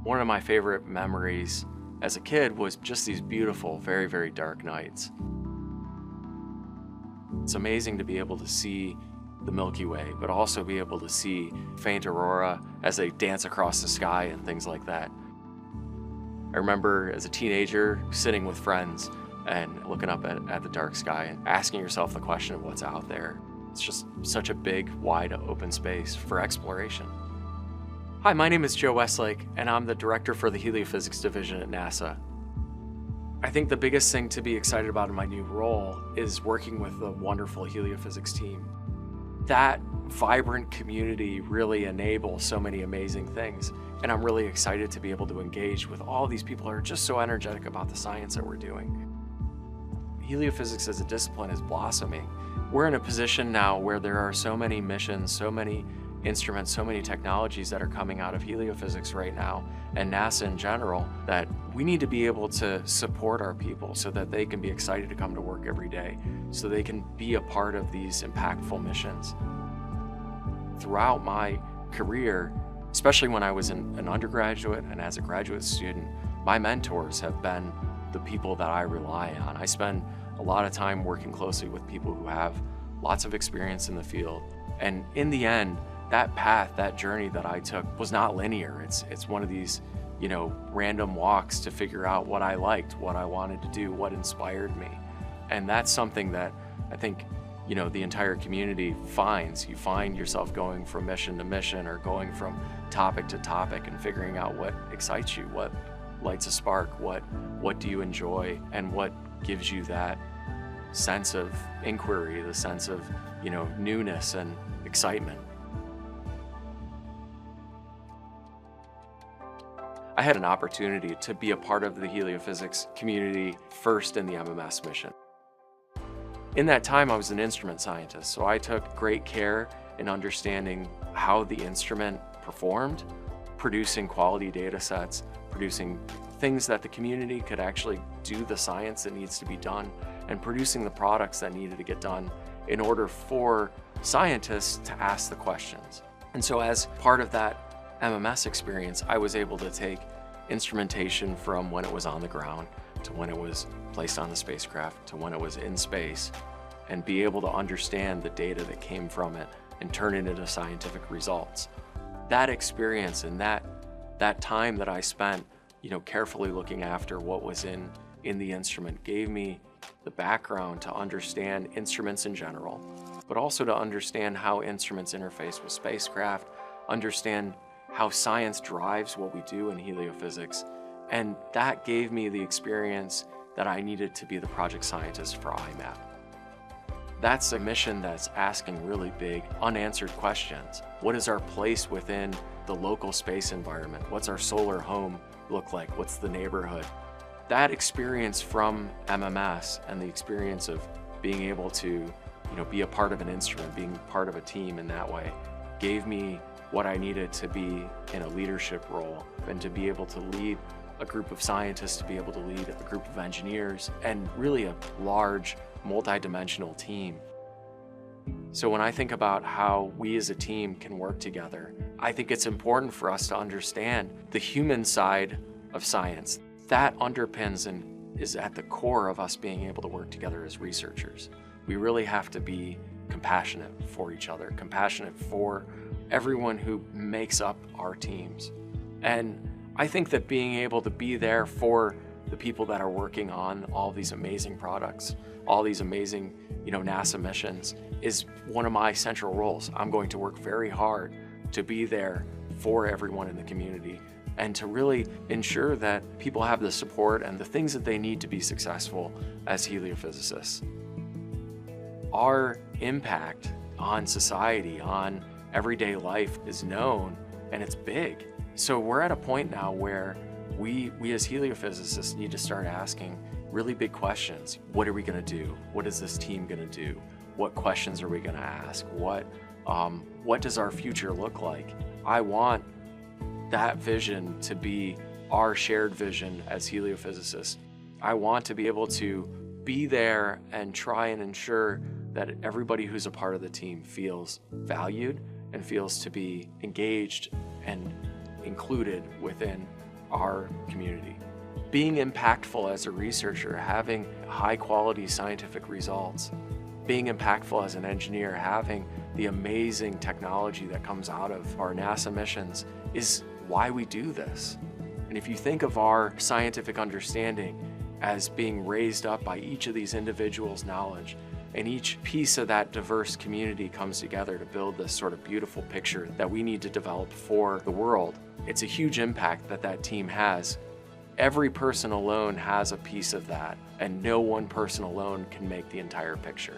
One of my favorite memories as a kid was just these beautiful, very, very dark nights. It's amazing to be able to see the Milky Way, but also be able to see faint aurora as they dance across the sky and things like that. I remember as a teenager sitting with friends and looking up at the dark sky and asking yourself the question of what's out there. It's just such a big, wide open space for exploration. Hi, my name is Joe Westlake, and I'm the director for the Heliophysics Division at NASA. I think the biggest thing to be excited about in my new role is working with the wonderful heliophysics team. That vibrant community really enables so many amazing things, and I'm really excited to be able to engage with all these people who are just so energetic about the science that we're doing. Heliophysics as a discipline is blossoming. We're in a position now where there are so many missions, so many instruments, so many technologies that are coming out of heliophysics right now, and NASA in general, that we need to be able to support our people so that they can be excited to come to work every day, so they can be a part of these impactful missions. Throughout my career, especially when I was an undergraduate and as a graduate student, my mentors have been the people that I rely on. I spend a lot of time working closely with people who have lots of experience in the field. And in the end, that path, that journey that I took was not linear. It's one of these, random walks to figure out what I liked, what I wanted to do, what inspired me. And that's something that I think, the entire community finds. You find yourself going from mission to mission or going from topic to topic and figuring out what excites you, what lights a spark, what do you enjoy, and what gives you that sense of inquiry, the sense of, newness and excitement. I had an opportunity to be a part of the heliophysics community first in the MMS mission. In that time, I was an instrument scientist, so I took great care in understanding how the instrument performed, producing quality data sets, producing things that the community could actually do the science that needs to be done, and producing the products that needed to get done in order for scientists to ask the questions. And so as part of that MMS experience, I was able to take instrumentation from when it was on the ground to when it was placed on the spacecraft to when it was in space, and be able to understand the data that came from it and turn it into scientific results. That experience and that time that I spent, carefully looking after what was in the instrument gave me the background to understand instruments in general, but also to understand how instruments interface with spacecraft, understand how science drives what we do in heliophysics. And that gave me the experience that I needed to be the project scientist for IMAP. That's a mission that's asking really big, unanswered questions. What is our place within the local space environment? What's our solar home look like? What's the neighborhood? That experience from MMS and the experience of being able to, be a part of an instrument, being part of a team in that way, gave me what I needed to be in a leadership role and to be able to lead a group of scientists, to be able to lead a group of engineers, and really a large, multi-dimensional team. So when I think about how we as a team can work together, I think it's important for us to understand the human side of science. That underpins and is at the core of us being able to work together as researchers. We really have to be compassionate for each other, compassionate for everyone who makes up our teams. And I think that being able to be there for the people that are working on all these amazing products, all these amazing, NASA missions, is one of my central roles. I'm going to work very hard to be there for everyone in the community and to really ensure that people have the support and the things that they need to be successful as heliophysicists. Our impact on society, on everyday life is known, and it's big. So we're at a point now where we as heliophysicists need to start asking really big questions. What are we going to do? What is this team going to do? What questions are we going to ask? What does our future look like? I want that vision to be our shared vision as heliophysicists. I want to be able to be there and try and ensure that everybody who's a part of the team feels valued and feels to be engaged and included within our community. Being impactful as a researcher, having high-quality scientific results, being impactful as an engineer, having the amazing technology that comes out of our NASA missions is why we do this. And if you think of our scientific understanding as being raised up by each of these individuals' knowledge, and each piece of that diverse community comes together to build this sort of beautiful picture that we need to develop for the world, it's a huge impact that that team has. Every person alone has a piece of that, and no one person alone can make the entire picture.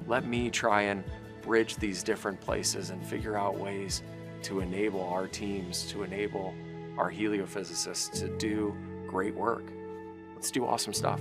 Let me try and bridge these different places and figure out ways to enable our teams, to enable our heliophysicists to do great work. Let's do awesome stuff.